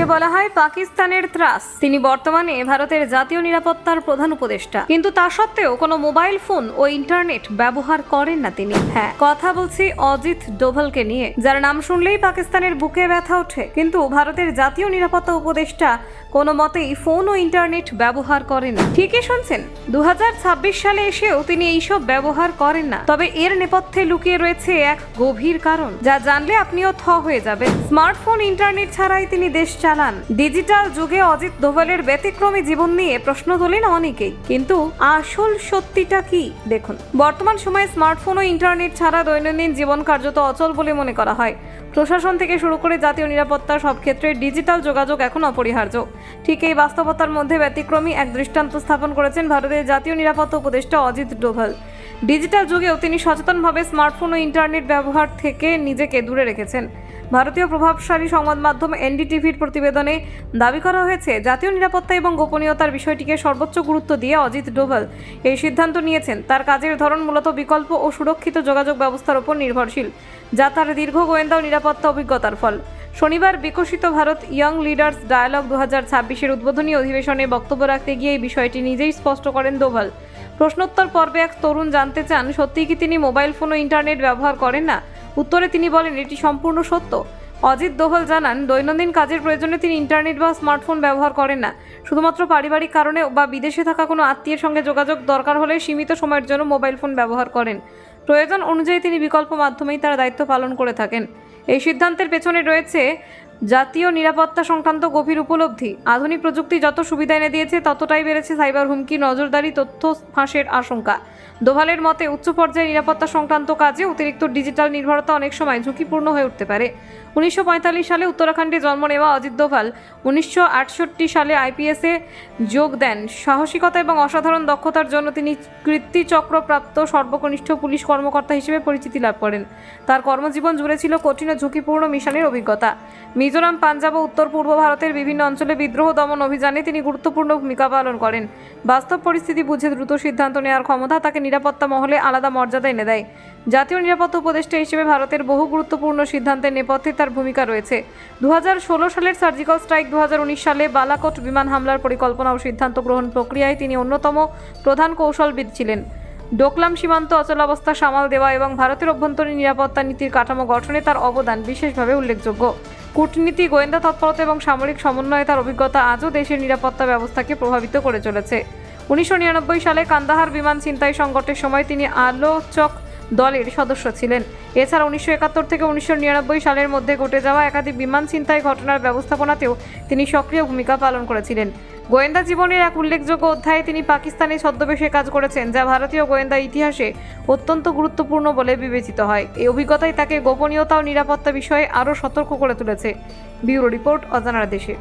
যাকে বলা হয় পাকিস্তানের ত্রাস। তিনি বর্তমানে ভারতের জাতীয় নিরাপত্তার প্রধান উপদেষ্টা, কিন্তু তা সত্ত্বেও কোনো মোবাইল ফোন ও ইন্টারনেট ব্যবহার করেন না তিনি। হ্যাঁ, কথা বলছি অজিত ডোভালকে নিয়ে, যার নাম শুনলেই পাকিস্তানের বুকে ব্যথা ওঠে। কিন্তু ভারতের জাতীয় নিরাপত্তা উপদেষ্টা কোনো মতেই ফোন ও ইন্টারনেট ব্যবহার করেন। ঠিকই শুনছেন, 2026 সালে এসেও তিনি এইসব ব্যবহার করেন না। তবে এর নেপথ্যে লুকিয়ে রয়েছে এক গভীর কারণ, যা জানলে আপনিও থ হয়ে যাবেন। স্মার্টফোন, ইন্টারনেট ছাড়াই তিনি দেশ চালান। ডিজিটাল যুগে অজিত ডোভালের ব্যতিক্রমী জীবন নিয়ে প্রশ্ন তোলেন অনেকেই, কিন্তু আসল সত্যিটা কি দেখুন। বর্তমান সময়ে স্মার্টফোন ও ইন্টারনেট ছাড়া দৈনন্দিন জীবন কার্যত অচল বলে মনে করা হয়। প্রশাসন থেকে শুরু করে জাতীয় নিরাপত্তা সব ক্ষেত্রে ডিজিটাল যোগাযোগ এখন অপরিহার্য। ঠিক এই বাস্তবতার মধ্যে ব্যতিক্রমী এক দৃষ্টান্ত স্থাপন করেছেন ভারতের জাতীয় নিরাপত্তা উপদেষ্টা অজিত ডোভাল। ডিজিটাল যুগেও তিনি সচেতনভাবে স্মার্টফোন ও ইন্টারনেট ব্যবহার থেকে নিজেকে দূরে রেখেছেন। ভারতীয় প্রভাবশালী সংবাদ মাধ্যম এনডিটিভির প্রতিবেদনে দাবি করা হয়েছে, জাতীয় নিরাপত্তা এবং গোপনীয়তার বিষয়টিকে সর্বোচ্চ গুরুত্ব দিয়ে অজিত ডোভাল এই সিদ্ধান্ত নিয়েছেন। তার কাজের ধরন মূলত বিকল্প ও সুরক্ষিত যোগাযোগ ব্যবস্থার উপর নির্ভরশীল, যা তার দীর্ঘ গোয়েন্দা ও নিরাপত্তা অভিজ্ঞতার ফল। শনিবার বিকশিত ভারত ইয়ং লিডার্স ডায়ালগ 2026-এর উদ্বোধনী অধিবেশনে বক্তব্য রাখতে গিয়ে এই বিষয়টি নিজেই স্পষ্ট করেন ডোভাল। প্রশ্নোত্তর পর্বে এক তরুণ জানতে চান, সত্যিই কি তিনি মোবাইল ফোন ও ইন্টারনেট ব্যবহার করেন না? উত্তরে তিনি বলেন, এটি সম্পূর্ণ সত্য। অজিত ডোভাল জানান, দৈনন্দিন কাজের প্রয়োজনে তিনি ইন্টারনেট বা স্মার্টফোন ব্যবহার করেন না। শুধুমাত্র পারিবারিক কারণে বা বিদেশে থাকা কোনো আত্মীয়ের সঙ্গে যোগাযোগ দরকার হলে সীমিত সময়ের জন্য মোবাইল ফোন ব্যবহার করেন। প্রয়োজন অনুযায়ী তিনি বিকল্প মাধ্যমেই তার দায়িত্ব পালন করে থাকেন। এই সিদ্ধান্তের পেছনে রয়েছে জাতীয় নিরাপত্তা সংক্রান্ত গভীর উপলব্ধি। আধুনিক প্রযুক্তি যত সুবিধা এনে দিয়েছে, ততটাই বেড়েছে সাইবার হুমকি, নজরদারি, তথ্য ফাঁসের আশঙ্কা। ডোভালের মতে, উচ্চ পর্যায়ে নিরাপত্তা সংক্রান্ত কাজে অতিরিক্ত ডিজিটাল নির্ভরতা অনেক সময় ঝুঁকিপূর্ণ হয়ে উঠতে পারে। 1945 সালে উত্তরাখণ্ডে জন্ম নেওয়া অজিত ডোভাল 1968 সালে আইপিএসে যোগ দেন। সাহসিকতা এবং অসাধারণ দক্ষতার জন্য তিনি কীর্তিচক্রপ্রাপ্ত সর্বকনিষ্ঠ পুলিশ কর্মকর্তা হিসেবে পরিচিতি লাভ করেন। তার কর্মজীবন জুড়ে ছিল কঠিন ও ঝুঁকিপূর্ণ মিশনের অভিজ্ঞতা। মিজোরাম, পাঞ্জাব ও উত্তর পূর্ব ভারতের বিভিন্ন অঞ্চলে বিদ্রোহ দমন অভিযানে তিনি গুরুত্বপূর্ণ ভূমিকা পালন করেন। বাস্তব পরিস্থিতি বুঝে দ্রুত সিদ্ধান্ত নেওয়ার ক্ষমতা তাকে নিরাপত্তা মহলে আলাদা মর্যাদা এনে দেয়। জাতীয় নিরাপত্তা উপদেষ্টা হিসেবে ভারতের বহু গুরুত্বপূর্ণ সিদ্ধান্তের নেপথ্যে তার ভূমিকা রয়েছে। 2016 সালের সার্জিক্যাল স্ট্রাইক, 2019 সালে বালাকোট বিমান হামলার পরিকল্পনা ও সিদ্ধান্ত গ্রহণ প্রক্রিয়ায় তিনি অন্যতম প্রধান কৌশলবিদ ছিলেন। ডোকলাম সীমান্ত অচলাবস্থা সামাল দেওয়া এবং ভারতের অভ্যন্তরীণ নিরাপত্তা নীতির কাঠামো গঠনে তার অবদান বিশেষভাবে উল্লেখযোগ্য। কূটনীতি, গোয়েন্দা তৎপরতা এবং সামরিক সমন্বয়ে তার অভিজ্ঞতা আজও দেশের নিরাপত্তা ব্যবস্থাকে প্রভাবিত করে চলেছে। 1999 সালে কান্দাহার বিমান ছিনতাই সংকটের সময় তিনি আলোচক দলের সদস্য ছিলেন। এছাড়া 1971 থেকে 1999 সালের মধ্যে ঘটে যাওয়া একাধিক বিমান ছিনতাই ঘটনার ব্যবস্থাপনাতেও তিনি সক্রিয় ভূমিকা পালন করেছিলেন। গোয়েন্দা জীবনের এক উল্লেখযোগ্য অধ্যায়ে তিনি পাকিস্তানি ছদ্মবেশে কাজ করেছেন, যা ভারতীয় গোয়েন্দা ইতিহাসে অত্যন্ত গুরুত্বপূর্ণ বলে বিবেচিত হয়। এই অভিজ্ঞতাই তাকে গোপনীয়তা ও নিরাপত্তা বিষয়ে আরও সতর্ক করে তুলেছে। ব্যুরো রিপোর্ট, অজানার দেশে।